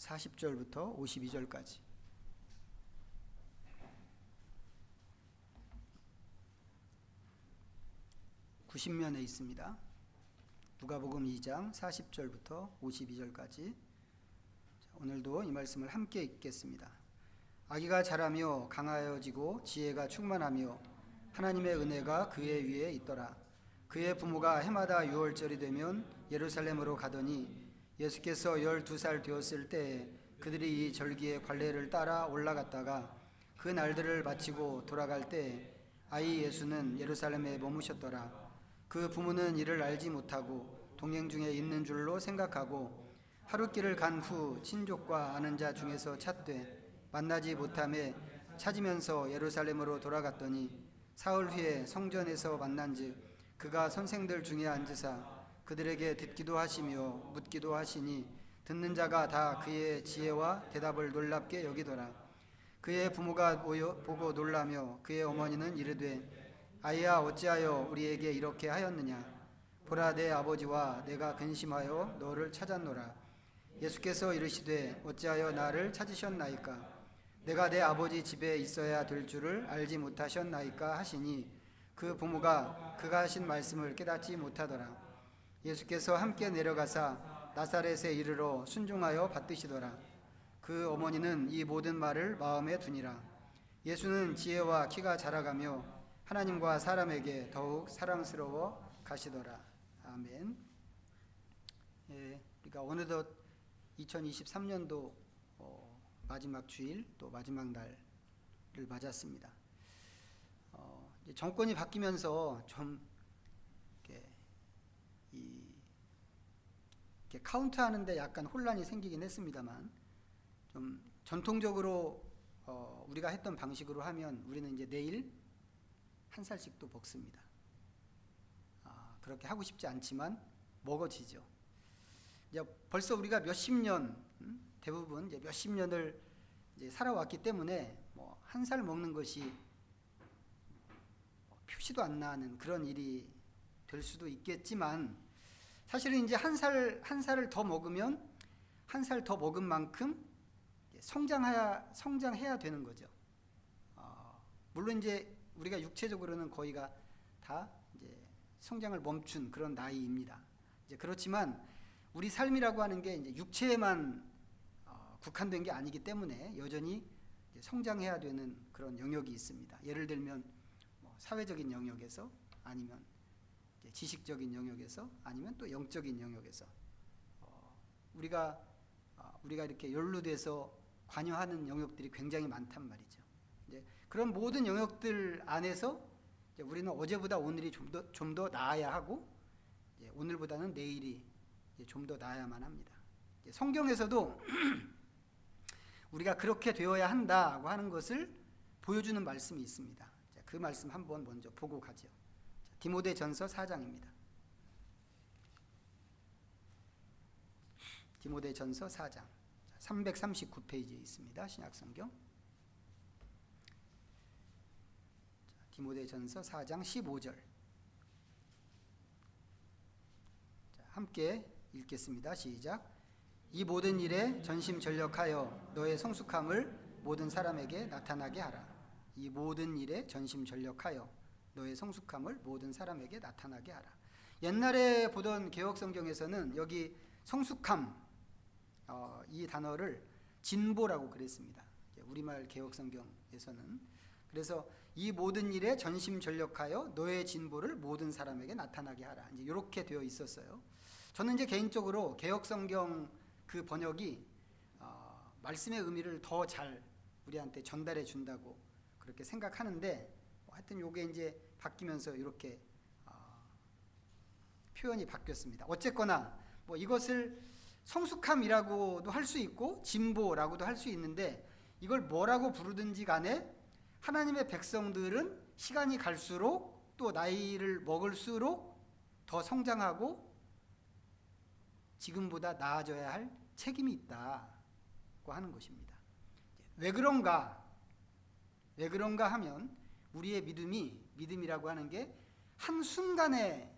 40절부터 52절까지. (90면에) 있습니다. 누가복음 2장 40절부터 52절까지. 오늘도 이 말씀을 함께 읽겠습니다. 아기가 자라며 강하여지고 지혜가 충만하며 하나님의 은혜가 그의 위에 있더라. 그의 부모가 해마다 유월절이 되면 예루살렘으로 가더니 예수께서 12살 되었을 때에 그들이 이 절기의 관례를 따라 올라갔다가 그 날들을 마치고 돌아갈 때 아이 예수는 예루살렘에 머무셨더라. 그 부모는 이를 알지 못하고 동행 중에 있는 줄로 생각하고 하룻길을 간 후 친족과 아는 자 중에서 찾되 만나지 못하매 찾으면서 예루살렘으로 돌아갔더니 사흘 후에 성전에서 만난즉 그가 선생들 중에 앉으사 그들에게 듣기도 하시며 묻기도 하시니 듣는 자가 다 그의 지혜와 대답을 놀랍게 여기더라. 그의 부모가 보고 놀라며 그의 어머니는 이르되 아이야 어찌하여 우리에게 이렇게 하였느냐. 보라 내 아버지와 내가 근심하여 너를 찾았노라. 예수께서 이르시되 어찌하여 나를 찾으셨나이까. 내가 내 아버지 집에 있어야 될 줄을 알지 못하셨나이까 하시니 그 부모가 그가 하신 말씀을 깨닫지 못하더라. 예수께서 함께 내려가사 나사렛에 이르러 순종하여 받드시더라. 그 어머니는 이 모든 말을 마음에 두니라. 예수는 지혜와 키가 자라가며 하나님과 사람에게 더욱 사랑스러워 가시더라. 아멘. 우리가 어느덧 2023년도 마지막 주일 또 마지막 날을 맞았습니다. 이제 정권이 바뀌면서 좀 이렇게 카운트하는데 약간 혼란이 생기긴 했습니다만, 좀 전통적으로 우리가 했던 방식으로 하면 우리는 이제 내일 한 살씩 또 먹습니다. 그렇게 하고 싶지 않지만 먹어지죠. 이제 벌써 우리가 몇십 년, 대부분 이제 몇십 년을 이제 살아왔기 때문에 뭐 한 살 먹는 것이 표시도 안 나는 그런 일이 될 수도 있겠지만, 사실은 이제 한 살을 더 먹으면 한 살 더 먹은 만큼 성장해야 되는 거죠. 물론 이제 우리가 육체적으로는 거의가 다 이제 성장을 멈춘 그런 나이입니다. 이제 그렇지만 우리 삶이라고 하는 게 이제 육체에만 국한된 게 아니기 때문에 여전히 이제 성장해야 되는 그런 영역이 있습니다. 예를 들면 뭐 사회적인 영역에서, 아니면 이제 지식적인 영역에서, 아니면 또 영적인 영역에서 우리가 이렇게 연루돼서 관여하는 영역들이 굉장히 많단 말이죠. 이제 그런 모든 영역들 안에서 이제 우리는 어제보다 오늘이 좀 더 나아야 하고, 이제 오늘보다는 내일이 좀 더 나아야만 합니다. 이제 성경에서도 우리가 그렇게 되어야 한다고 하는 것을 보여주는 말씀이 있습니다. 자, 그 말씀 한번 먼저 보고 가죠. 자, 디모데전서 4장입니다. 디모데전서 4장 339페이지에 있습니다. 신약성경. 디모데전서 4장 15절. 자, 함께 읽겠습니다. 시작. 이 모든 일에 전심전력하여 너의 성숙함을 모든 사람에게 나타나게 하라. 이 모든 일에 전심전력하여 너의 성숙함을 모든 사람에게 나타나게 하라. 옛날에 보던 개혁성경에서는 여기 성숙함, 이 단어를 진보라고 그랬습니다. 우리말 개혁성경에서는. 그래서 이 모든 일에 전심전력하여 너의 진보를 모든 사람에게 나타나게 하라. 이제 이렇게 되어 있었어요. 저는 이제 개인적으로 개혁성경 그 번역이 말씀의 의미를 더 잘 우리한테 전달해 준다고 그렇게 생각하는데, 하여튼 요게 이제 바뀌면서 이렇게 표현이 바뀌었습니다. 어쨌거나 뭐 이것을 성숙함이라고도 할 수 있고 진보라고도 할 수 있는데, 이걸 뭐라고 부르든지 간에 하나님의 백성들은 시간이 갈수록 또 나이를 먹을수록 더 성장하고 지금보다 나아져야 할 책임이 있다고 하는 것입니다. 왜 그런가 하면 우리의 믿음이라고 하는 게 한순간에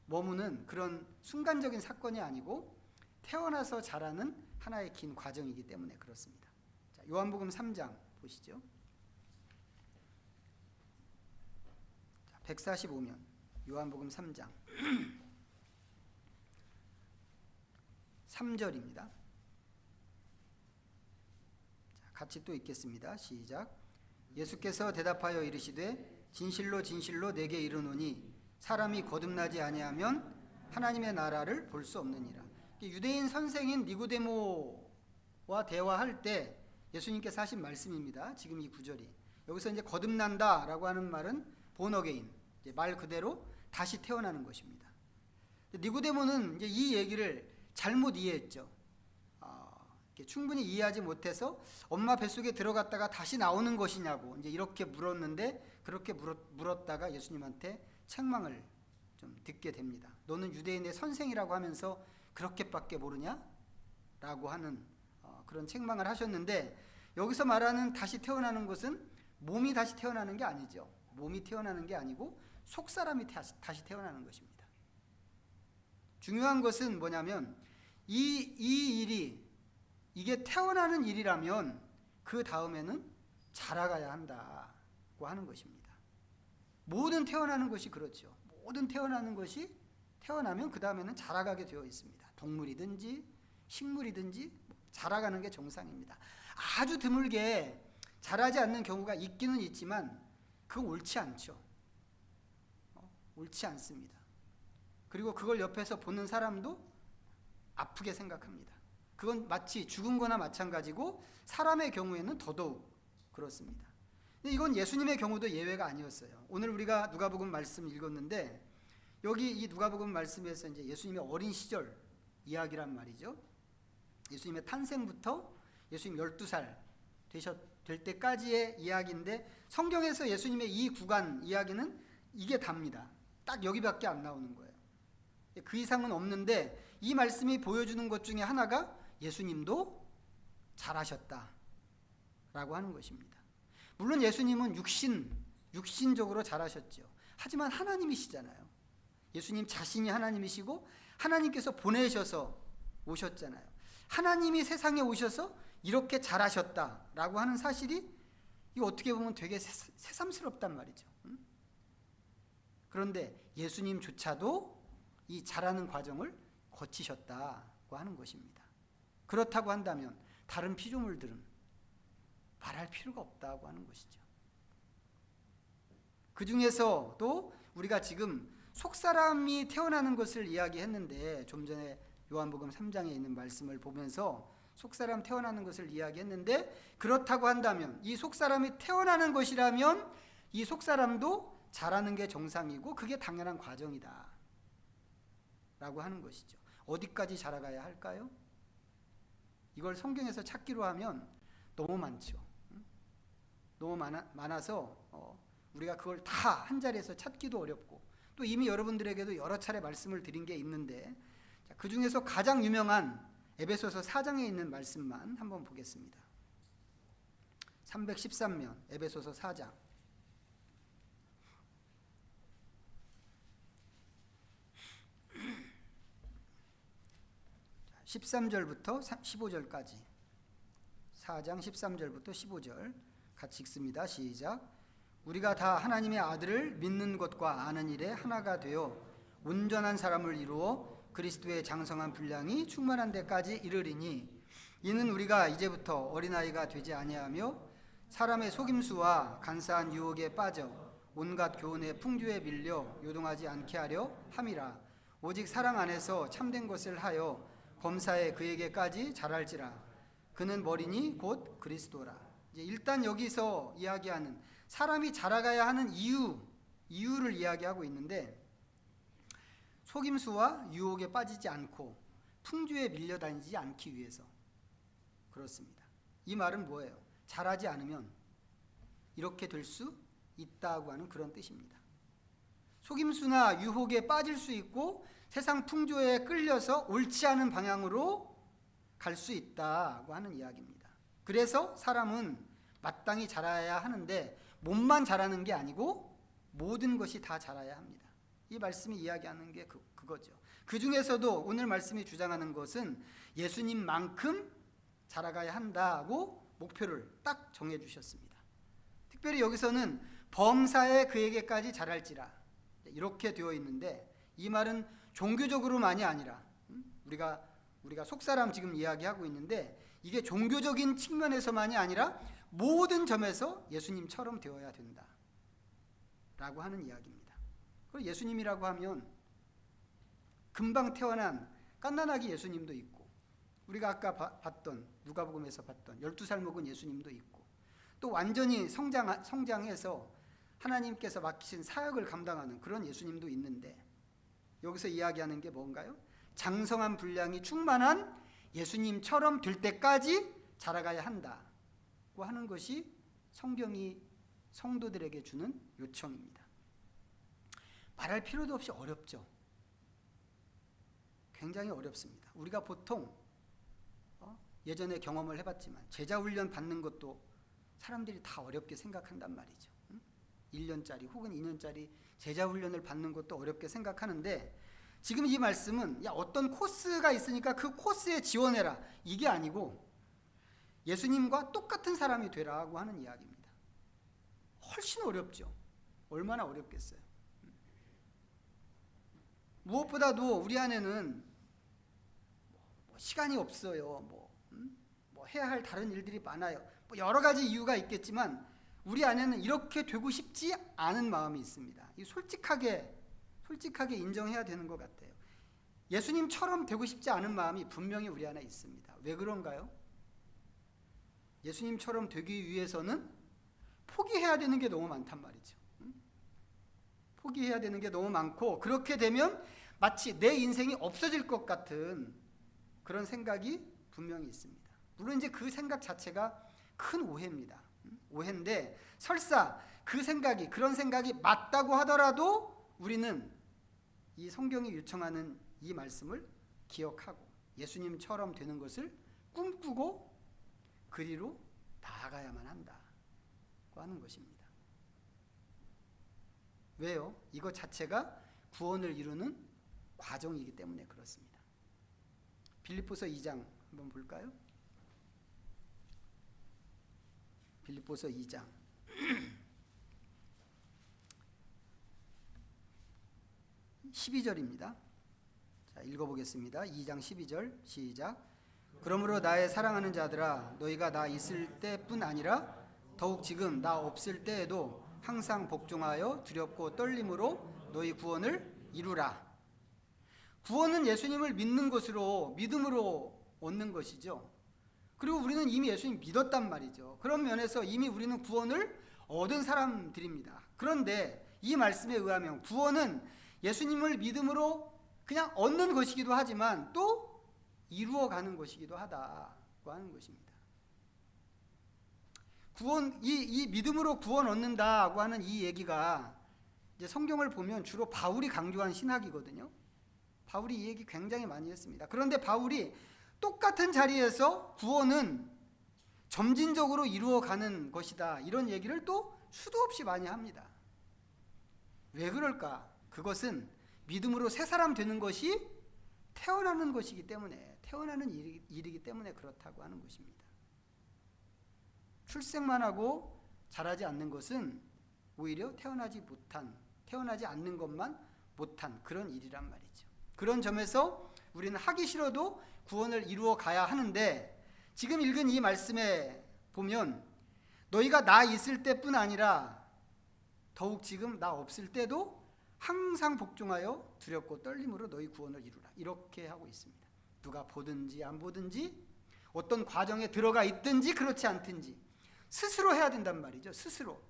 머무는 그런 순간적인 사건이 아니고 태어나서 자라는 하나의 긴 과정이기 때문에 그렇습니다. 자, 요한복음 3장 보시죠. 145면 요한복음 3장 3절입니다. 같이 또 읽겠습니다. 시작. 예수께서 대답하여 이르시되 진실로 진실로 내게 이르노니 사람이 거듭나지 아니하면 하나님의 나라를 볼 수 없느니라. 유대인 선생인 니고데모와 대화할 때 예수님께서 하신 말씀입니다. 지금 이 구절이. 여기서 이제 거듭난다라고 하는 말은 born again, 말 그대로 다시 태어나는 것입니다. 니고데모는 이제 이 얘기를 잘못 이해했죠. 충분히 이해하지 못해서 엄마 뱃속에 들어갔다가 다시 나오는 것이냐고 이제 이렇게 물었는데, 그렇게 물었다가 예수님한테 책망을 좀 듣게 됩니다. 너는 유대인의 선생이라고 하면서 그렇게밖에 모르냐? 라고 하는 그런 책망을 하셨는데, 여기서 말하는 다시 태어나는 것은 몸이 다시 태어나는 게 아니죠. 몸이 태어나는 게 아니고 속사람이 다시 태어나는 것입니다. 중요한 것은 뭐냐면 이 일이, 이게 태어나는 일이라면 그 다음에는 자라가야 한다고 하는 것입니다. 모든 태어나는 것이 그렇죠. 모든 태어나는 것이 태어나면 그 다음에는 자라가게 되어 있습니다. 동물이든지 식물이든지 자라가는 게 정상입니다. 아주 드물게 자라지 않는 경우가 있기는 있지만 그건 옳지 않죠. 옳지 않습니다. 그리고 그걸 옆에서 보는 사람도 아프게 생각합니다. 그건 마치 죽은 거나 마찬가지고 사람의 경우에는 더더욱 그렇습니다. 근데 이건 예수님의 경우도 예외가 아니었어요. 오늘 우리가 누가복음 말씀 읽었는데 여기 이 누가복음 말씀에서 이제 예수님의 어린 시절 이야기란 말이죠. 예수님의 탄생부터 예수님 12살 될 때까지의 이야기인데 성경에서 예수님의 이 구간 이야기는 이게 답니다. 딱 여기밖에 안 나오는 거예요. 그 이상은 없는데 이 말씀이 보여주는 것 중에 하나가 예수님도 잘하셨다라고 하는 것입니다. 물론 예수님은 육신적으로 잘하셨죠. 하지만 하나님이시잖아요. 예수님 자신이 하나님이시고 하나님께서 보내셔서 오셨잖아요. 하나님이 세상에 오셔서 이렇게 잘하셨다라고 하는 사실이 이거 어떻게 보면 되게 새삼스럽단 말이죠. 그런데 예수님조차도 이 자라는 과정을 거치셨다고 하는 것입니다. 그렇다고 한다면 다른 피조물들은 말할 필요가 없다고 하는 것이죠. 그 중에서도 우리가 지금 속사람이 태어나는 것을 이야기했는데, 좀 전에 요한복음 3장에 있는 말씀을 보면서 속사람 태어나는 것을 이야기했는데, 그렇다고 한다면 이 속사람이 태어나는 것이라면 이 속사람도 자라는 게 정상이고 그게 당연한 과정이다 라고 하는 것이죠. 어디까지 자라가야 할까요? 이걸 성경에서 찾기로 하면 너무 많죠. 너무 많아서 우리가 그걸 다 한 자리에서 찾기도 어렵고, 또 이미 여러분들에게도 여러 차례 말씀을 드린 게 있는데, 그 중에서 가장 유명한 에베소서 4장에 있는 말씀만 한번 보겠습니다. 313면 에베소서 4장 13절부터 15절까지, 4장 13절부터 15절 같이 읽습니다. 시작. 우리가 다 하나님의 아들을 믿는 것과 아는 일에 하나가 되어 온전한 사람을 이루어 그리스도의 장성한 분량이 충만한 데까지 이르리니, 이는 우리가 이제부터 어린아이가 되지 아니하며 사람의 속임수와 간사한 유혹에 빠져 온갖 교훈의 풍조에 밀려 요동하지 않게 하려 함이라. 오직 사랑 안에서 참된 것을 하여 검사에 그에게까지 자랄지라. 그는 머리니 곧 그리스도라. 이제 일단 여기서 이야기하는 사람이 자라가야 하는 이유를 이야기하고 있는데, 속임수와 유혹에 빠지지 않고 풍조에 밀려다니지 않기 위해서 그렇습니다. 이 말은 뭐예요? 자라지 않으면 이렇게 될 수 있다고 하는 그런 뜻입니다. 속임수나 유혹에 빠질 수 있고 세상 풍조에 끌려서 옳지 않은 방향으로 갈 수 있다고 하는 이야기입니다. 그래서 사람은 마땅히 자라야 하는데 몸만 자라는 게 아니고 모든 것이 다 자라야 합니다. 이 말씀이 이야기하는 게 그거죠. 그 중에서도 오늘 말씀이 주장하는 것은 예수님만큼 자라가야 한다고 목표를 딱 정해 주셨습니다. 특별히 여기서는 범사에 그에게까지 자랄지라 이렇게 되어 있는데, 이 말은 종교적으로만이 아니라 우리가 속사람 지금 이야기하고 있는데, 이게 종교적인 측면에서만이 아니라 모든 점에서 예수님처럼 되어야 된다 라고 하는 이야기입니다. 그리고 예수님이라고 하면 금방 태어난 갓난아기 예수님도 있고, 우리가 아까 봤던 누가복음에서 봤던 12살 먹은 예수님도 있고, 또 완전히 성장해서 하나님께서 맡기신 사역을 감당하는 그런 예수님도 있는데, 여기서 이야기하는 게 뭔가요? 장성한 분량이 충만한 예수님처럼 될 때까지 자라가야 한다고 하는 것이 성경이 성도들에게 주는 요청입니다. 말할 필요도 없이 어렵죠. 굉장히 어렵습니다. 우리가 보통 예전에 경험을 해봤지만 제자 훈련 받는 것도 사람들이 다 어렵게 생각한단 말이죠. 1년짜리 혹은 2년짜리 제자 훈련을 받는 것도 어렵게 생각하는데, 지금 이 말씀은 어떤 코스가 있으니까 그 코스에 지원해라 이게 아니고 예수님과 똑같은 사람이 되라고 하는 이야기입니다. 훨씬 어렵죠. 얼마나 어렵겠어요. 무엇보다도 우리 안에는 시간이 없어요. 뭐 해야 할 다른 일들이 많아요. 여러 가지 이유가 있겠지만 우리 안에는 이렇게 되고 싶지 않은 마음이 있습니다. 이 솔직하게 인정해야 되는 것 같아요. 예수님처럼 되고 싶지 않은 마음이 분명히 우리 안에 있습니다. 왜 그런가요? 예수님처럼 되기 위해서는 포기해야 되는 게 너무 많단 말이죠. 포기해야 되는 게 너무 많고, 그렇게 되면 마치 내 인생이 없어질 것 같은 그런 생각이 분명히 있습니다. 물론 이제 그 생각 자체가 큰 오해입니다. 오해인데, 설사 그런 생각이 맞다고 하더라도 우리는 이 성경이 요청하는 이 말씀을 기억하고 예수님처럼 되는 것을 꿈꾸고 그리로 나아가야만 한다고 하는 것입니다. 왜요? 이것 자체가 구원을 이루는 과정이기 때문에 그렇습니다. 빌립보서 2장 한번 볼까요? 빌립보서 2장 12절입니다. 자, 읽어보겠습니다. 2장 12절 시작. 그러므로 나의 사랑하는 자들아, 너희가 나 있을 때뿐 아니라 더욱 지금 나 없을 때에도 항상 복종하여 두렵고 떨림으로 너희 구원을 이루라. 구원은 예수님을 믿는 것으로, 믿음으로 얻는 것이죠. 그리고 우리는 이미 예수님 믿었단 말이죠. 그런 면에서 이미 우리는 구원을 얻은 사람들입니다. 그런데 이 말씀에 의하면 구원은 예수님을 믿음으로 그냥 얻는 것이기도 하지만 또 이루어가는 것이기도 하다고 하는 것입니다. 구원, 이 믿음으로 구원 얻는다고 하는 이 얘기가 이제 성경을 보면 주로 바울이 강조한 신학이거든요. 바울이 이 얘기 굉장히 많이 했습니다. 그런데 바울이 똑같은 자리에서 구원은 점진적으로 이루어가는 것이다, 이런 얘기를 또 수도 없이 많이 합니다. 왜 그럴까? 그것은 믿음으로 새 사람 되는 것이 태어나는 것이기 때문에, 태어나는 일이기 때문에 그렇다고 하는 것입니다. 출생만 하고 자라지 않는 것은 오히려 태어나지 않는 것만 못한 그런 일이란 말이죠. 그런 점에서 우리는 하기 싫어도 구원을 이루어 가야 하는데, 지금 읽은 이 말씀에 보면 너희가 나 있을 때뿐 아니라 더욱 지금 나 없을 때도 항상 복종하여 두렵고 떨림으로 너희 구원을 이루라, 이렇게 하고 있습니다. 누가 보든지 안 보든지, 어떤 과정에 들어가 있든지 그렇지 않든지 스스로 해야 된단 말이죠. 스스로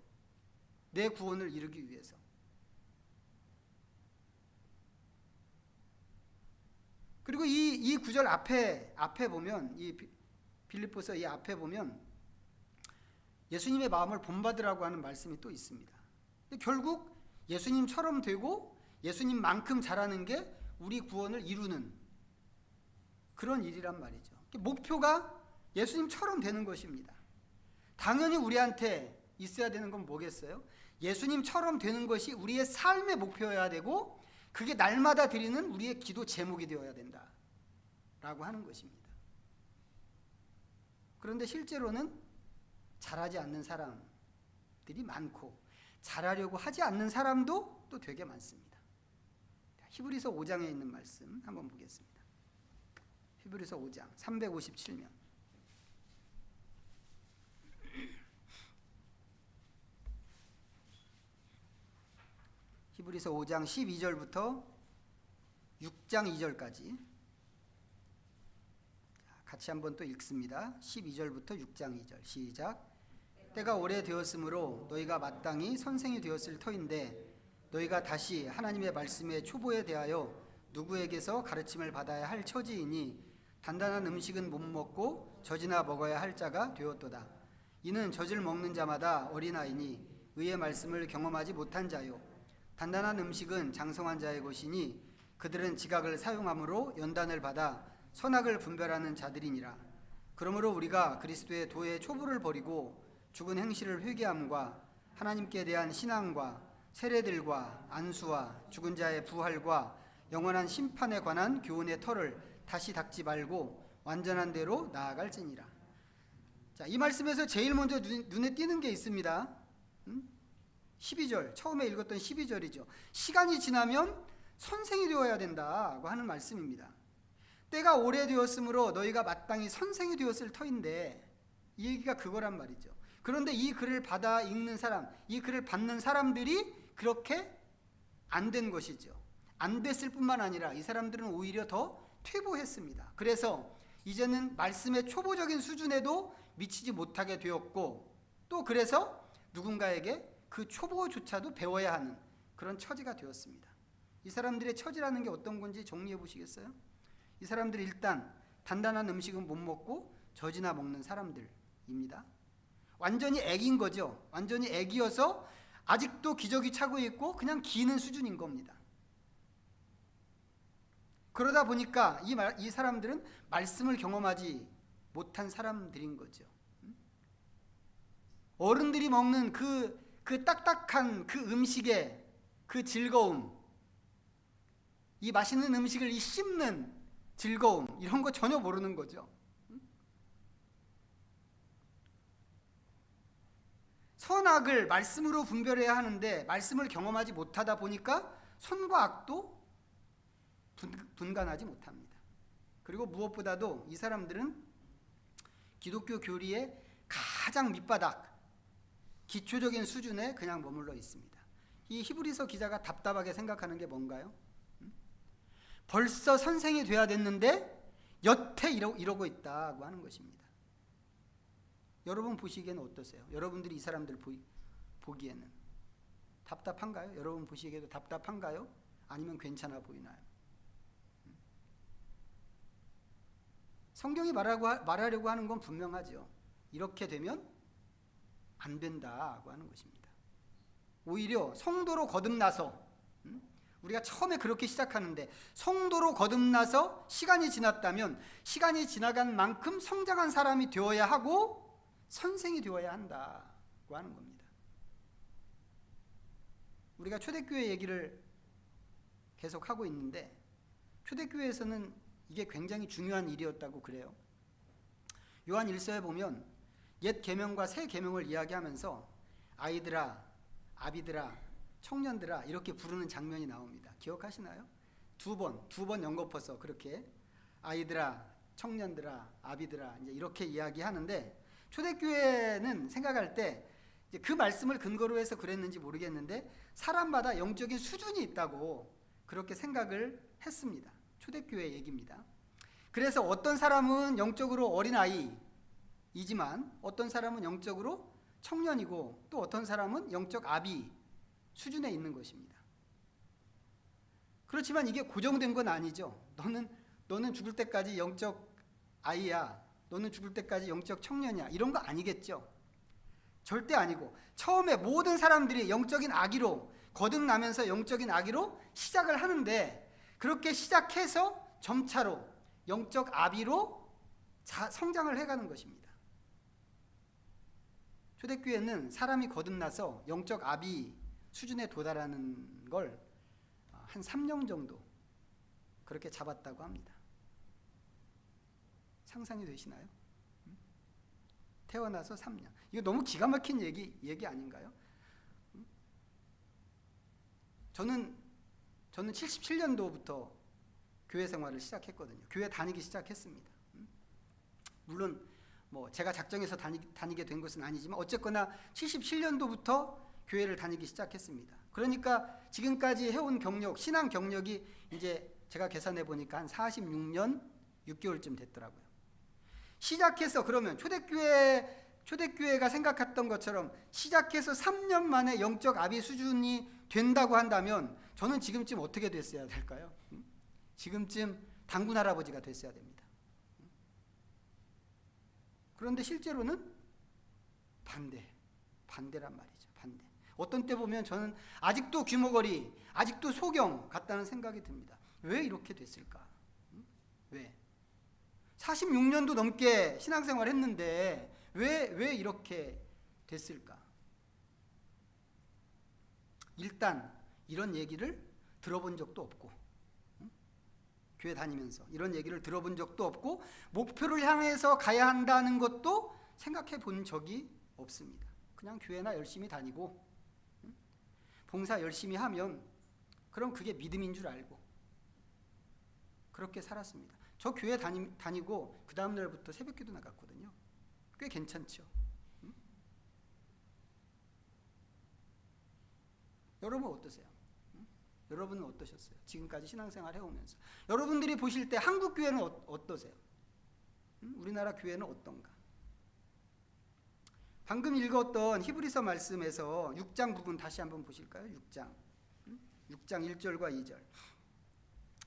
내 구원을 이루기 위해서. 그리고 이 구절 앞에 보면, 이 빌립보서 이 앞에 보면 예수님의 마음을 본받으라고 하는 말씀이 또 있습니다. 근데 결국 예수님처럼 되고 예수님만큼 자라는 게 우리 구원을 이루는 그런 일이란 말이죠. 목표가 예수님처럼 되는 것입니다. 당연히 우리한테 있어야 되는 건 뭐겠어요? 예수님처럼 되는 것이 우리의 삶의 목표여야 되고, 그게 날마다 드리는 우리의 기도 제목이 되어야 된다라고 하는 것입니다. 그런데 실제로는 잘하지 않는 사람들이 많고 잘하려고 하지 않는 사람도 또 되게 많습니다. 히브리서 5장에 있는 말씀 한번 보겠습니다. 히브리서 5장 357면 히브리서 5장 12절부터 6장 2절까지 같이 한번 또 읽습니다. 12절부터 6장 2절 시작. 때가 오래되었으므로 너희가 마땅히 선생이 되었을 터인데 너희가 다시 하나님의 말씀의 초보에 대하여 누구에게서 가르침을 받아야 할 처지이니 단단한 음식은 못 먹고 젖이나 먹어야 할 자가 되었도다. 이는 젖을 먹는 자마다 어린아이니 의의 말씀을 경험하지 못한 자요 단단한 음식은 장성한 자의 것이니 그들은 지각을 사용함으로 연단을 받아 선악을 분별하는 자들이니라. 그러므로 우리가 그리스도의 도의 초보를 버리고 죽은 행실을 회개함과 하나님께 대한 신앙과 세례들과 안수와 죽은 자의 부활과 영원한 심판에 관한 교훈의 털을 다시 닦지 말고 완전한 대로 나아갈지니라. 자, 이 말씀에서 제일 먼저 눈에 띄는 게 있습니다. 12절, 처음에 읽었던 12절이죠. 시간이 지나면 선생이 되어야 된다고 하는 말씀입니다. 때가 오래되었으므로 너희가 마땅히 선생이 되었을 터인데, 이 얘기가 그거란 말이죠. 그런데 이 글을 받아 읽는 사람, 이 글을 받는 사람들이 그렇게 안 된 것이죠. 안 됐을 뿐만 아니라 이 사람들은 오히려 더 퇴보했습니다. 그래서 이제는 말씀의 초보적인 수준에도 미치지 못하게 되었고, 또 그래서 누군가에게 그 초보조차도 배워야 하는 그런 처지가 되었습니다. 이 사람들의 처지라는 게 어떤 건지 정리해 보시겠어요? 이 사람들이 일단 단단한 음식은 못 먹고 젖이나 먹는 사람들입니다. 완전히 애기인 거죠. 완전히 애기여서 아직도 기저귀 차고 있고 그냥 기는 수준인 겁니다. 그러다 보니까 이 사람들은 말씀을 경험하지 못한 사람들인 거죠. 어른들이 먹는 그 딱딱한 그 음식의 그 즐거움, 이 맛있는 음식을 이 씹는 즐거움, 이런 거 전혀 모르는 거죠. 선악을 말씀으로 분별해야 하는데 말씀을 경험하지 못하다 보니까 선과 악도 분간하지 못합니다. 그리고 무엇보다도 이 사람들은 기독교 교리의 가장 밑바닥, 기초적인 수준에 그냥 머물러 있습니다. 이 히브리서 기자가 답답하게 생각하는 게 뭔가요? 벌써 선생이 돼야 됐는데 여태 이러고 있다고 하는 것입니다. 여러분 보시기에는 어떠세요? 여러분들이 이 사람들 보기에는 답답한가요? 여러분 보시기에도 답답한가요? 아니면 괜찮아 보이나요? 성경이 말하려고 하는 건 분명하죠. 이렇게 되면 안 된다고 하는 것입니다. 오히려 성도로 거듭나서, 우리가 처음에 그렇게 시작하는데 성도로 거듭나서 시간이 지났다면 시간이 지나간 만큼 성장한 사람이 되어야 하고 선생이 되어야 한다고 하는 겁니다. 우리가 초대교회 얘기를 계속 하고 있는데 초대교회에서는 이게 굉장히 중요한 일이었다고 그래요. 요한 1서에 보면 옛 계명과 새 계명을 이야기하면서 아이들아, 아비들아, 청년들아 이렇게 부르는 장면이 나옵니다. 기억하시나요? 두 번 연거퍼서 그렇게 아이들아, 청년들아, 아비들아 이제 이렇게 이야기하는데 초대교회는 생각할 때 그 말씀을 근거로 해서 그랬는지 모르겠는데 사람마다 영적인 수준이 있다고 그렇게 생각을 했습니다. 초대교회 얘기입니다. 그래서 어떤 사람은 영적으로 어린아이이지만 어떤 사람은 영적으로 청년이고 또 어떤 사람은 영적 아비 수준에 있는 것입니다. 그렇지만 이게 고정된 건 아니죠. 너는 죽을 때까지 영적 아이야, 너는 죽을 때까지 영적 청년이야, 이런 거 아니겠죠. 절대 아니고 처음에 모든 사람들이 영적인 아기로 거듭나면서 영적인 아기로 시작을 하는데 그렇게 시작해서 점차로 영적 아비로 성장을 해가는 것입니다. 초대교회는 사람이 거듭나서 영적 아비 수준에 도달하는 걸 한 3년 정도 그렇게 잡았다고 합니다. 상상이 되시나요? 태어나서 3년. 이거 너무 기가 막힌 얘기 아닌가요? 저는 77년도부터 교회 생활을 시작했거든요. 교회 다니기 시작했습니다. 물론 뭐 제가 작정해서 다니게 된 것은 아니지만 어쨌거나 77년도부터 교회를 다니기 시작했습니다. 그러니까 지금까지 해온 경력, 신앙 경력이 이제 제가 계산해 보니까 한 46년 6개월쯤 됐더라고요. 시작해서 그러면 초대교회가 생각했던 것처럼 시작해서 3년 만에 영적 아비 수준이 된다고 한다면 저는 지금쯤 어떻게 됐어야 될까요? 지금쯤 단군 할아버지가 됐어야 됩니다. 그런데 실제로는 반대란 말이죠. 반대. 어떤 때 보면 저는 아직도 귀머거리, 아직도 소경 같다는 생각이 듭니다. 왜 이렇게 됐을까? 왜? 46년도 넘게 신앙생활 했는데 왜 이렇게 됐을까? 일단 이런 얘기를 들어본 적도 없고, 교회 다니면서 이런 얘기를 들어본 적도 없고, 목표를 향해서 가야 한다는 것도 생각해 본 적이 없습니다. 그냥 교회나 열심히 다니고 봉사 열심히 하면 그럼 그게 믿음인 줄 알고 그렇게 살았습니다. 저 교회 다니고 그 다음 날부터 새벽기도 나갔거든요. 꽤 괜찮죠? 여러분 어떠세요? 여러분은 어떠셨어요? 지금까지 신앙생활 해오면서 여러분들이 보실 때 한국 교회는 어떠세요? 우리나라 교회는 어떤가? 방금 읽었던 히브리서 말씀에서 6장 부분 다시 한번 보실까요? 6장 1절과 2절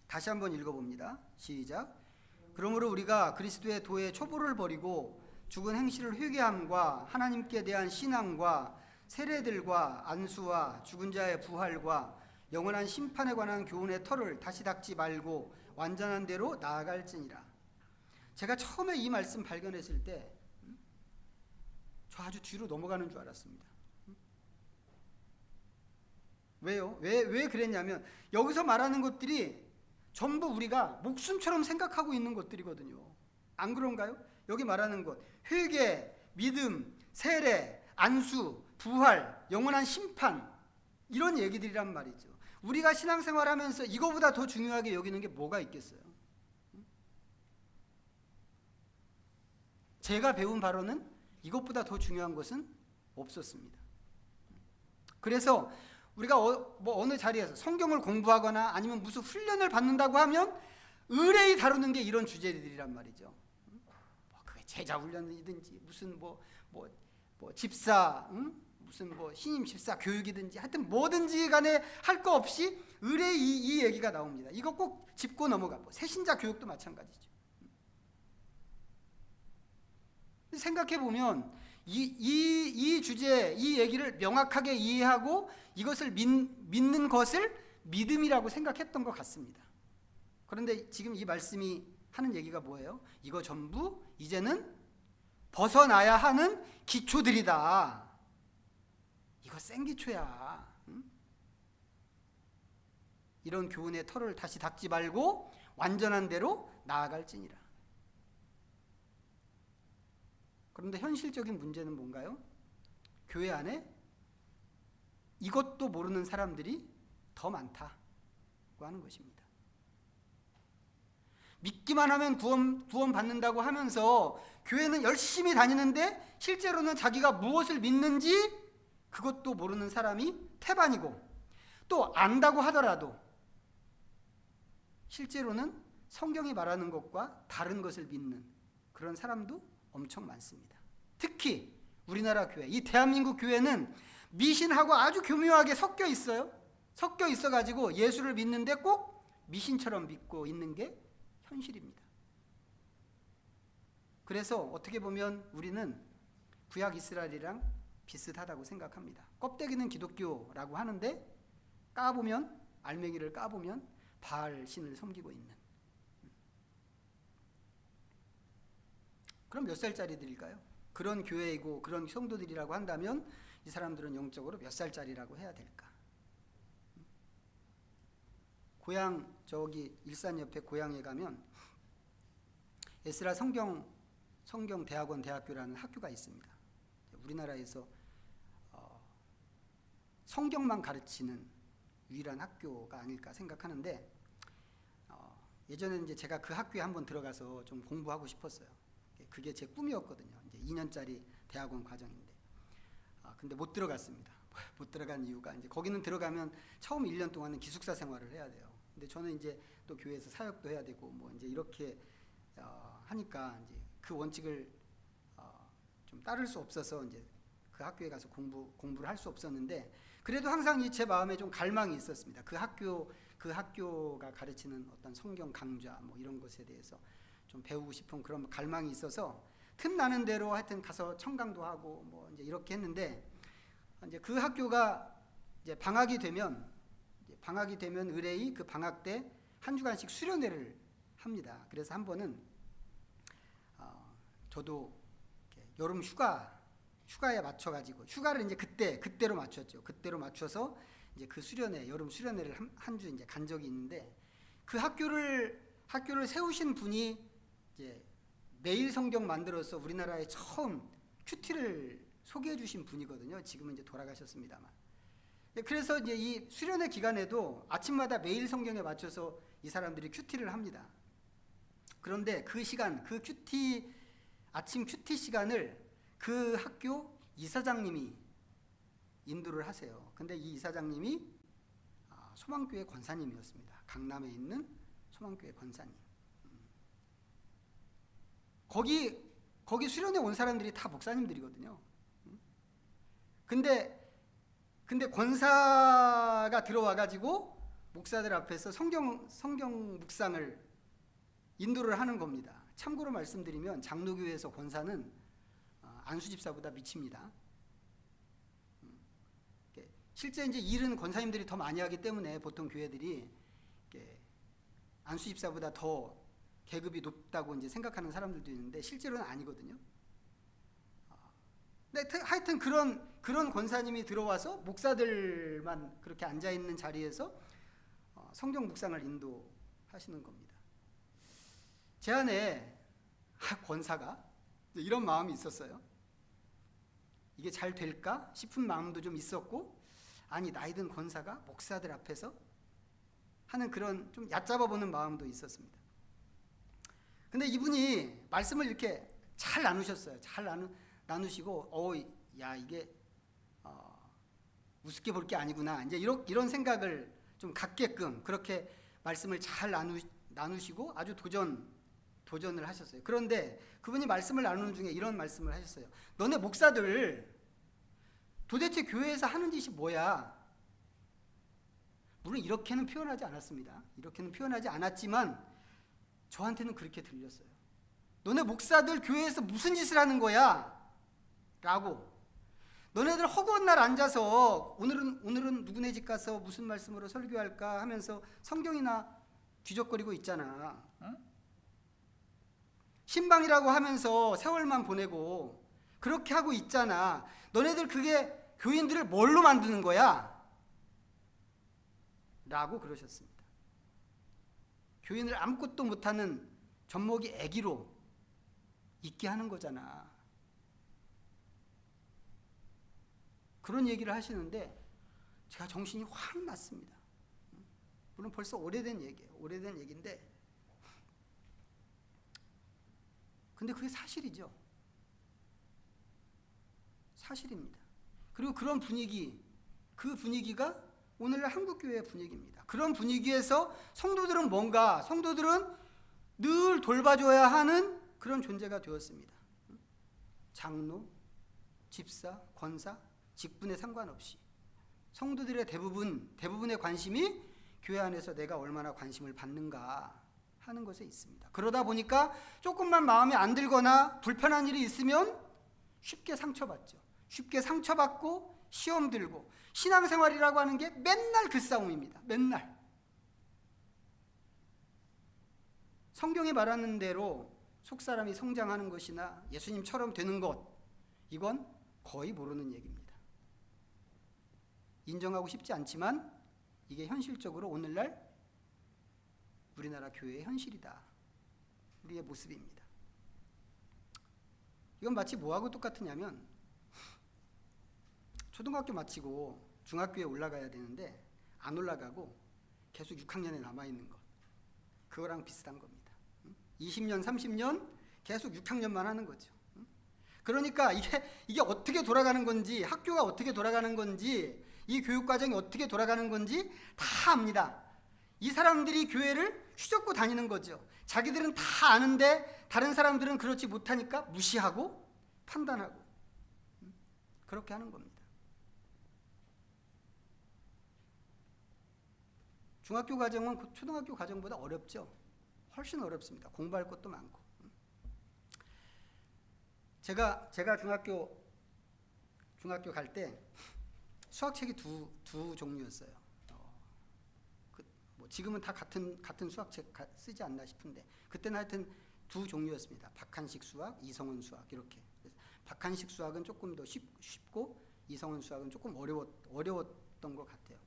다시 한번 읽어봅니다. 시작. 그러므로 우리가 그리스도의 도의 초보를 버리고 죽은 행실을 회개함과 하나님께 대한 신앙과 세례들과 안수와 죽은 자의 부활과 영원한 심판에 관한 교훈의 털을 다시 닦지 말고 완전한 대로 나아갈지니라. 제가 처음에 이 말씀 발견했을 때 저 아주 뒤로 넘어가는 줄 알았습니다. 왜요? 왜 그랬냐면 여기서 말하는 것들이 전부 우리가 목숨처럼 생각하고 있는 것들이거든요. 안 그런가요? 여기 말하는 것, 회개, 믿음, 세례, 안수, 부활, 영원한 심판, 이런 얘기들이란 말이죠. 우리가 신앙생활하면서 이거보다 더 중요하게 여기는 게 뭐가 있겠어요? 제가 배운 바로는 이것보다 더 중요한 것은 없었습니다. 그래서 우리가 어느 자리에서 성경을 공부하거나 아니면 무슨 훈련을 받는다고 하면 의뢰이 다루는 게 이런 주제들이란 말이죠. 그게 제자 훈련이든지 무슨 집사, 무슨 신임 집사 교육이든지 하여튼 뭐든지 간에 할 거 없이 의뢰이 이 얘기가 나옵니다. 이거 꼭 짚고 넘어가. 새신자 교육도 마찬가지죠. 생각해 보면 이 주제, 이 얘기를 명확하게 이해하고 이것을 믿는 것을 믿음이라고 생각했던 것 같습니다. 그런데 지금 이 말씀이 하는 얘기가 뭐예요? 이거 전부 이제는 벗어나야 하는 기초들이다. 이거 센 기초야. 이런 교훈의 털을 다시 닦지 말고 완전한 대로 나아갈지니라. 그런데 현실적인 문제는 뭔가요? 교회 안에 이것도 모르는 사람들이 더 많다고 하는 것입니다. 믿기만 하면 구원 받는다고 하면서 교회는 열심히 다니는데 실제로는 자기가 무엇을 믿는지 그것도 모르는 사람이 태반이고, 또 안다고 하더라도 실제로는 성경이 말하는 것과 다른 것을 믿는 그런 사람도 엄청 많습니다. 특히 우리나라 교회, 이 대한민국 교회는 미신하고 아주 교묘하게 섞여 있어요. 섞여 있어가지고 예수를 믿는데 꼭 미신처럼 믿고 있는 게 현실입니다. 그래서 어떻게 보면 우리는 구약 이스라엘이랑 비슷하다고 생각합니다. 껍데기는 기독교라고 하는데 까보면, 알맹이를 까보면 바알 신을 섬기고 있는. 그럼 몇 살짜리들일까요? 그런 교회이고 그런 성도들이라고 한다면 이 사람들은 영적으로 몇 살짜리라고 해야 될까? 고향 저기 일산 옆에 고향에 가면 에스라 성경 대학원 대학교라는 학교가 있습니다. 우리나라에서 성경만 가르치는 유일한 학교가 아닐까 생각하는데 예전에는 이제 제가 그 학교에 한번 들어가서 좀 공부하고 싶었어요. 그게 제 꿈이었거든요. 이제 2년짜리 대학원 과정인데 근데 못 들어갔습니다. 못 들어간 이유가 이제 거기는 들어가면 처음 1년 동안은 기숙사 생활을 해야 돼요. 근데 저는 이제 또 교회에서 사역도 해야 되고 뭐 이제 이렇게 하니까 이제 그 원칙을 좀 따를 수 없어서 이제 그 학교에 가서 공부를 할 수 없었는데 그래도 항상 제 마음에 좀 갈망이 있었습니다. 그 학교가 가르치는 어떤 성경 강좌 뭐 이런 것에 대해서 좀 배우고 싶은 그런 갈망이 있어서 틈나는 대로 하여튼 가서 청강도 하고 뭐 이제 이렇게 했는데 이제 그 학교가 이제 방학이 되면 의뢰이 그 방학 때 한 주간씩 수련회를 합니다. 그래서 한 번은 저도 여름 휴가에 맞춰가지고 휴가를 이제 그때로 맞췄죠. 그때로 맞춰서 이제 그 여름 수련회를 한 주 이제 간 적이 있는데 그 학교를 세우신 분이 이제 매일 성경 만들어서 우리나라에 처음 큐티를 소개해 주신 분이거든요. 지금은 이제 돌아가셨습니다만. 그래서 이제 이 수련회 기간에도 아침마다 매일 성경에 맞춰서 이 사람들이 큐티를 합니다. 그런데 그 시간, 아침 큐티 시간을 그 학교 이사장님이 인도를 하세요. 근데 이 이사장님이 소망교회 권사님이었습니다. 강남에 있는 소망교회 권사님. 거기 수련회 온 사람들이 다 목사님들이거든요. 근데 권사가 들어와가지고 목사들 앞에서 성경 묵상을 인도를 하는 겁니다. 참고로 말씀드리면 장로교회에서 권사는 안수집사보다 미칩니다. 실제 이제 일은 권사님들이 더 많이 하기 때문에 보통 교회들이 안수집사보다 더 계급이 높다고 이제 생각하는 사람들도 있는데 실제로는 아니거든요. 근데 하여튼 그런 권사님이 들어와서 목사들만 그렇게 앉아 있는 자리에서 성경 묵상을 인도하시는 겁니다. 제 안에 권사가 이런 마음이 있었어요. 이게 잘 될까 싶은 마음도 좀 있었고, 아니 나이 든 권사가 목사들 앞에서 하는 그런 좀 얕잡아 보는 마음도 있었습니다. 근데 이분이 말씀을 이렇게 잘 나누셨어요. 잘 나누시고 야 이게 우습게 볼 게 아니구나. 이제 이런 생각을 좀 갖게끔 그렇게 말씀을 잘 나누시고 아주 도전을 하셨어요. 그런데 그분이 말씀을 나누는 중에 이런 말씀을 하셨어요. 너네 목사들 도대체 교회에서 하는 짓이 뭐야? 물론 이렇게는 표현하지 않았습니다. 이렇게는 표현하지 않았지만 저한테는 그렇게 들렸어요. 너네 목사들 교회에서 무슨 짓을 하는 거야? 라고. 너네들 허구한 날 앉아서 오늘은 누구네 집 가서 무슨 말씀으로 설교할까 하면서 성경이나 뒤적거리고 있잖아. 응? 신방이라고 하면서 세월만 보내고 그렇게 하고 있잖아. 너네들 그게 교인들을 뭘로 만드는 거야? 라고 그러셨습니다. 교인을 아무것도 못하는 젖먹이 애기로 있게 하는 거잖아. 그런 얘기를 하시는데 제가 정신이 확 났습니다. 물론 벌써 오래된 얘기인데 근데 그게 사실이죠. 사실입니다. 그리고 그런 그 분위기가 오늘날 한국교회의 분위기입니다. 그런 분위기에서 성도들은 늘 돌봐줘야 하는 그런 존재가 되었습니다. 장로, 집사, 권사, 직분에 상관없이 성도들의 대부분의 관심이 교회 안에서 내가 얼마나 관심을 받는가 하는 것에 있습니다. 그러다 보니까 조금만 마음에 안 들거나 불편한 일이 있으면 쉽게 상처받죠. 쉽게 상처받고 시험 들고 신앙생활이라고 하는 게 맨날 그 싸움입니다. 맨날. 성경이 말하는 대로 속사람이 성장하는 것이나 예수님처럼 되는 것, 이건 거의 모르는 얘기입니다. 인정하고 싶지 않지만 이게 현실적으로 오늘날 우리나라 교회의 현실이다. 우리의 모습입니다. 이건 마치 뭐하고 똑같으냐면 초등학교 마치고 중학교에 올라가야 되는데 안 올라가고 계속 6학년에 남아있는 것. 그거랑 비슷한 겁니다. 20년, 30년 계속 6학년만 하는 거죠. 그러니까 이게 어떻게 돌아가는 건지, 학교가 어떻게 돌아가는 건지, 이 교육과정이 어떻게 돌아가는 건지 다 압니다. 이 사람들이 교회를 휘젓고 다니는 거죠. 자기들은 다 아는데 다른 사람들은 그렇지 못하니까 무시하고 판단하고 그렇게 하는 겁니다. 중학교 과정은 초등학교 과정보다 어렵죠. 훨씬 어렵습니다. 공부할 것도 많고. 제가 중학교 갈 때 수학책이 두 종류였어요. 뭐 지금은 다 같은 수학책 쓰지 않나 싶은데 그때는 하여튼 두 종류였습니다. 박한식 수학, 이성원 수학 이렇게. 박한식 수학은 조금 더 쉽고 이성원 수학은 조금 어려웠던 것 같아요.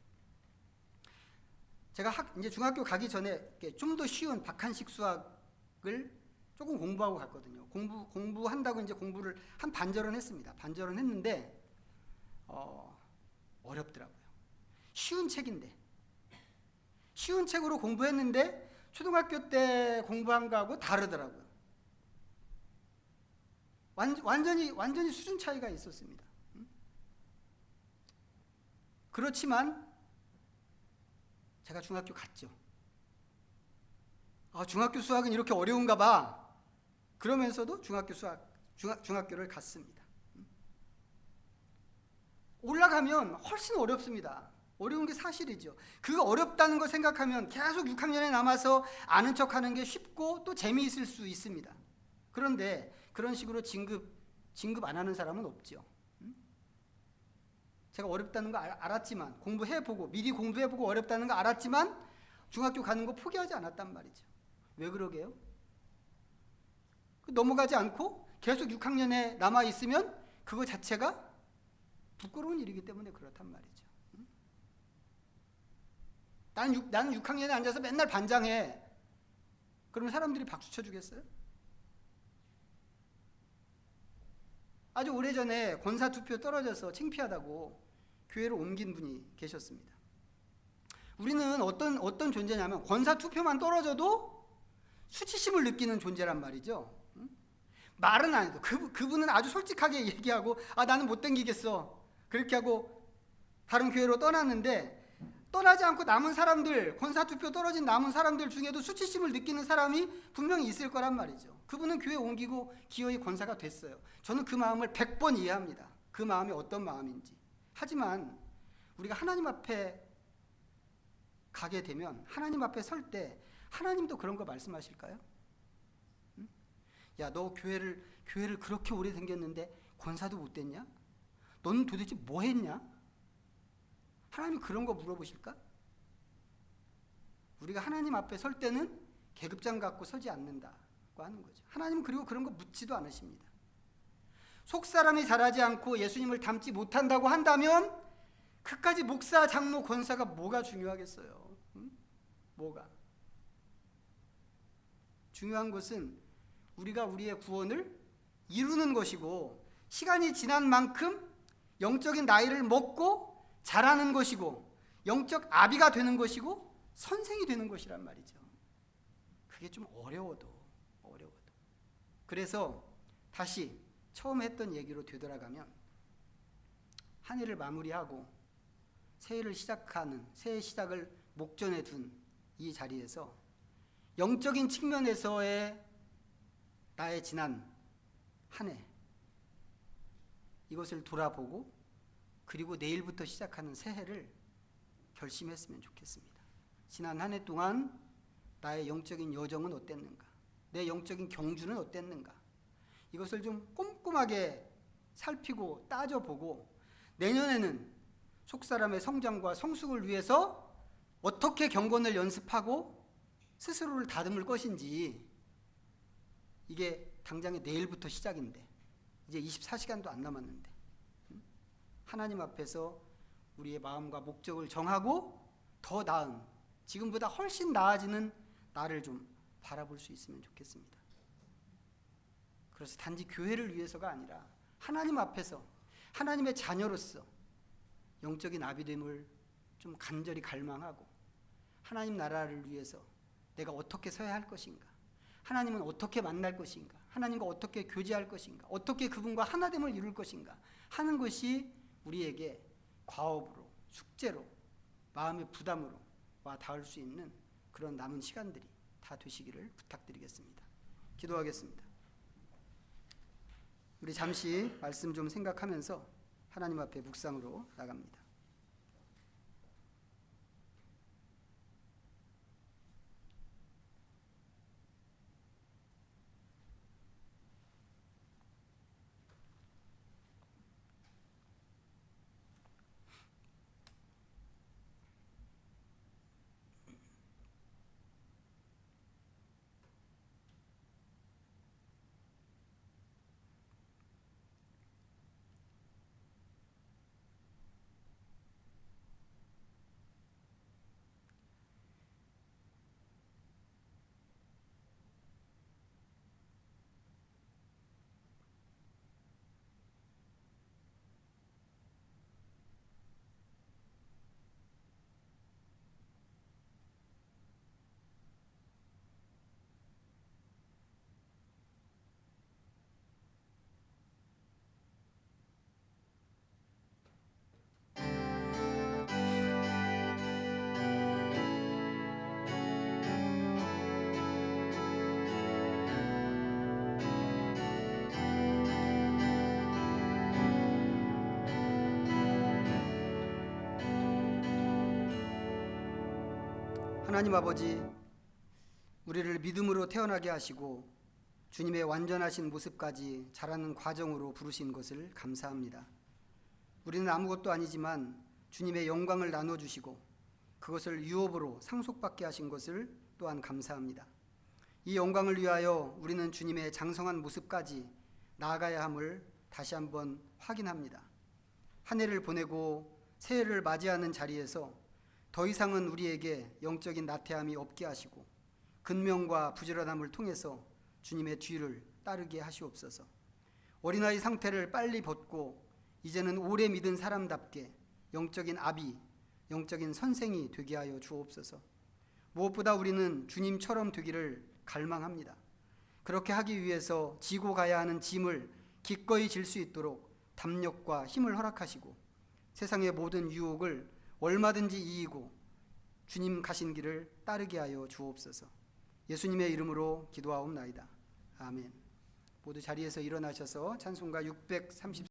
제가 이제 중학교 가기 전에 좀 더 쉬운 박한식 수학을 조금 공부하고 갔거든요. 공부한다고 이제 공부를 한 반절은 했습니다. 반절은 했는데 어렵더라고요. 쉬운 책인데 쉬운 책으로 공부했는데 초등학교 때 공부한 거하고 다르더라고요. 완전히 수준 차이가 있었습니다. 그렇지만 제가 중학교 갔죠. 중학교 수학은 이렇게 어려운가 봐. 그러면서도 중학교를 갔습니다. 올라가면 훨씬 어렵습니다. 어려운 게 사실이죠. 그 어렵다는 걸 생각하면 계속 6학년에 남아서 아는 척하는 게 쉽고 또 재미있을 수 있습니다. 그런데 그런 식으로 진급 안 하는 사람은 없죠. 제가 어렵다는 거 알았지만 미리 공부해보고 어렵다는 거 알았지만 중학교 가는 거 포기하지 않았단 말이죠. 왜 그러게요? 넘어가지 않고 계속 6학년에 남아있으면 그거 자체가 부끄러운 일이기 때문에 그렇단 말이죠. 나는 6학년에 앉아서 맨날 반장해. 그러면 사람들이 박수 쳐주겠어요? 아주 오래전에 권사투표 떨어져서 창피하다고 교회를 옮긴 분이 계셨습니다. 우리는 어떤 존재냐면 권사투표만 떨어져도 수치심을 느끼는 존재란 말이죠. 말은 안 해도 그분은 아주 솔직하게 얘기하고 나는 못 댕기겠어 그렇게 하고 다른 교회로 떠났는데 떠나지 않고 남은 사람들, 권사투표 떨어진 남은 사람들 중에도 수치심을 느끼는 사람이 분명히 있을 거란 말이죠. 그분은 교회 옮기고 기어이 권사가 됐어요. 저는 그 마음을 100번 이해합니다. 그 마음이 어떤 마음인지. 하지만 우리가 하나님 앞에 가게 되면 하나님 앞에 설 때 하나님도 그런 거 말씀하실까요? 야, 너 교회를 그렇게 오래 다녔는데 권사도 못 됐냐? 너는 도대체 뭐 했냐? 하나님 그런 거 물어보실까? 우리가 하나님 앞에 설 때는 계급장 갖고 서지 않는다고 하는 거죠. 하나님은 그리고 그런 거 묻지도 않으십니다. 속사람이 자라지 않고 예수님을 닮지 못한다고 한다면 그까지 목사, 장로, 권사가 뭐가 중요하겠어요? 뭐가? 중요한 것은 우리가 우리의 구원을 이루는 것이고 시간이 지난 만큼 영적인 나이를 먹고 자라는 것이고 영적 아비가 되는 것이고 선생이 되는 것이란 말이죠. 그게 좀 어려워도. 그래서 다시 처음 했던 얘기로 되돌아가면 한 해를 마무리하고 새해를 시작하는 새해 시작을 목전에 둔 이 자리에서 영적인 측면에서의 나의 지난 한 해 이것을 돌아보고 그리고 내일부터 시작하는 새해를 결심했으면 좋겠습니다. 지난 한 해 동안 나의 영적인 여정은 어땠는가? 내 영적인 경주는 어땠는가? 이것을 좀 꼼꼼하게 살피고 따져보고 내년에는 속사람의 성장과 성숙을 위해서 어떻게 경건을 연습하고 스스로를 다듬을 것인지 이게 당장에 내일부터 시작인데 이제 24시간도 안 남았는데 하나님 앞에서 우리의 마음과 목적을 정하고 더 나은 지금보다 훨씬 나아지는 나를 좀 바라볼 수 있으면 좋겠습니다. 그래서 단지 교회를 위해서가 아니라 하나님 앞에서 하나님의 자녀로서 영적인 아비됨을 좀 간절히 갈망하고 하나님 나라를 위해서 내가 어떻게 서야 할 것인가, 하나님은 어떻게 만날 것인가, 하나님과 어떻게 교제할 것인가, 어떻게 그분과 하나됨을 이룰 것인가 하는 것이 우리에게 과업으로, 숙제로, 마음의 부담으로 와 닿을 수 있는 그런 남은 시간들이 다 되시기를 부탁드리겠습니다. 기도하겠습니다. 우리 잠시 말씀 좀 생각하면서 하나님 앞에 묵상으로 나갑니다. 하나님 아버지, 우리를 믿음으로 태어나게 하시고 주님의 완전하신 모습까지 자라는 과정으로 부르신 것을 감사합니다. 우리는 아무것도 아니지만 주님의 영광을 나눠주시고 그것을 유업으로 상속받게 하신 것을 또한 감사합니다. 이 영광을 위하여 우리는 주님의 장성한 모습까지 나아가야 함을 다시 한번 확인합니다. 한 해를 보내고 새해를 맞이하는 자리에서 더 이상은 우리에게 영적인 나태함이 없게 하시고 근면과 부지런함을 통해서 주님의 뒤를 따르게 하시옵소서. 어린아이 상태를 빨리 벗고 이제는 오래 믿은 사람답게 영적인 아비, 영적인 선생이 되게 하여 주옵소서. 무엇보다 우리는 주님처럼 되기를 갈망합니다. 그렇게 하기 위해서 지고 가야 하는 짐을 기꺼이 질 수 있도록 담력과 힘을 허락하시고 세상의 모든 유혹을 얼마든지 이기고 주님 가신 길을 따르게 하여 주옵소서. 예수님의 이름으로 기도하옵나이다. 아멘. 모두 자리에서 일어나셔서 찬송가 630